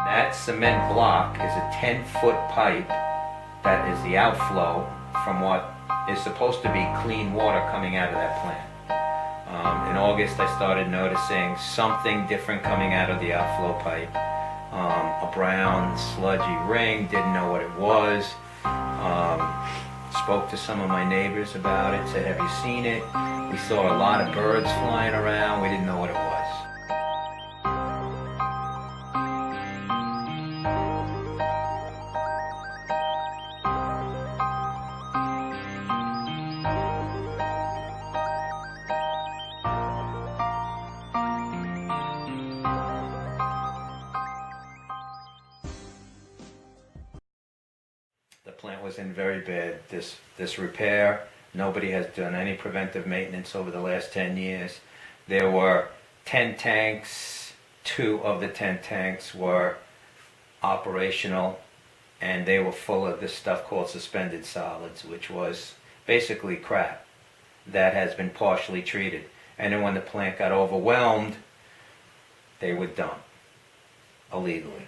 That cement block is a 10-foot pipe that is the outflow from what is supposed to be clean water coming out of that plant. In August I started noticing something different coming out of the outflow pipe. A brown sludgy ring, didn't know what it was. Spoke to some of my neighbors about it, said, have you seen it? We saw a lot of birds flying around, we didn't know what it was. The plant was in very bad disrepair. Nobody has done any preventive maintenance over the last 10 years. There were 10 tanks. 2 of the 10 tanks were operational, and they were full of this stuff called suspended solids, which was basically crap that has been partially treated. And then when the plant got overwhelmed, they would dump illegally.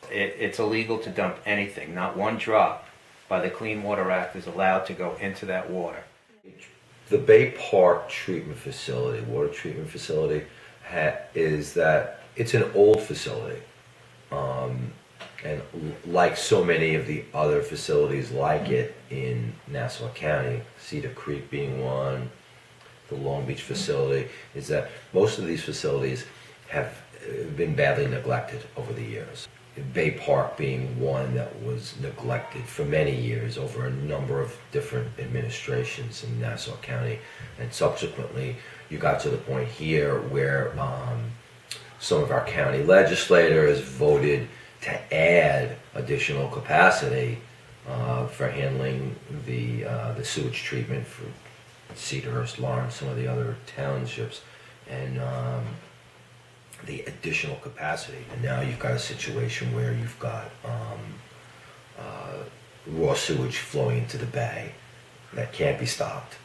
It's illegal to dump anything. Not one drop by the Clean Water Act is allowed to go into that water. The Bay Park treatment facility, water treatment facility, is that it's an old facility. And like so many of the other facilities like it in Nassau County, Cedar Creek being one, the Long Beach facility, is that most of these facilities have been badly neglected over the years. Bay Park being one that was neglected for many years over a number of different administrations in Nassau County, and subsequently you got to the point here where some of our county legislators voted to add additional capacity for handling the sewage treatment for Cedarhurst, Lawrence, some of the other townships, and the additional capacity. And now you've got a situation where you've got raw sewage flowing into the bay that can't be stopped.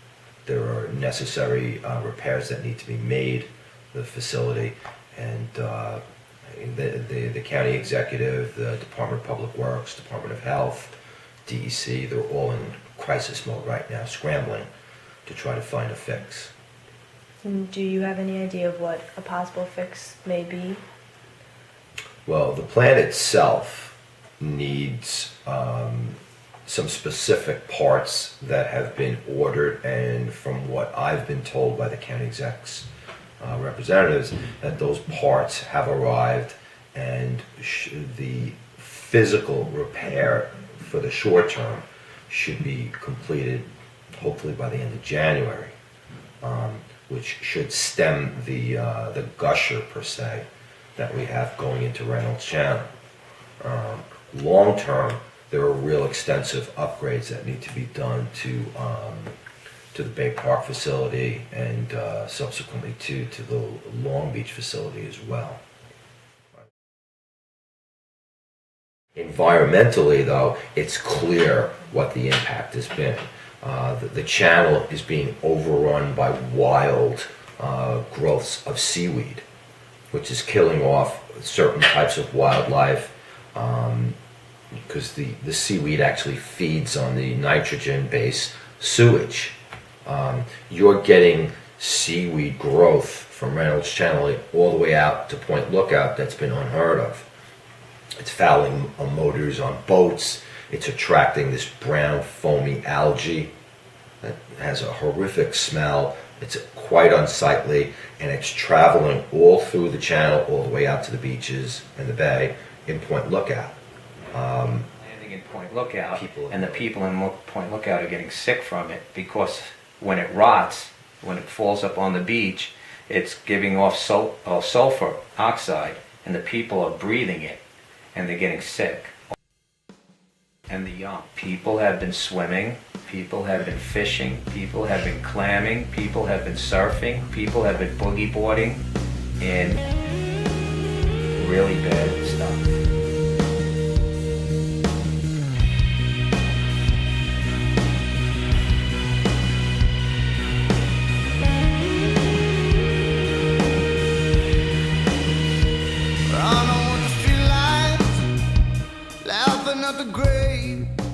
There are necessary repairs that need to be made to the facility, and the county executive, the Department of Public Works, Department of Health, DEC, they're all in crisis mode right now, scrambling to try to find a fix. Do you have any idea of what a possible fix may be? Well, the plant itself needs some specific parts that have been ordered, and from what I've been told by the county exec's representatives, that those parts have arrived, and the physical repair for the short term should be completed hopefully by the end of January. Which should stem the gusher per se that we have going into Reynolds Channel. Long term, there are real extensive upgrades that need to be done to the Bay Park facility, and subsequently to the Long Beach facility as well. Environmentally, though, it's clear what the impact has been. The channel is being overrun by wild growths of seaweed, which is killing off certain types of wildlife, because the seaweed actually feeds on the nitrogen-based sewage. You're getting seaweed growth from Reynolds Channel all the way out to Point Lookout that's been unheard of. It's fouling motors on boats. It's attracting this brown foamy algae that has a horrific smell. It's quite unsightly, and it's traveling all through the channel, all the way out to the beaches and the bay in Point Lookout. Landing in Point Lookout, and the people in Point Lookout are getting sick from it, because when it rots, when it falls up on the beach, it's giving off sulfur oxide, and the people are breathing it, and they're getting sick. And the young people have been swimming, people have been fishing, people have been clamming, people have been surfing, people have been boogie boarding in really bad stuff. south and not the grave.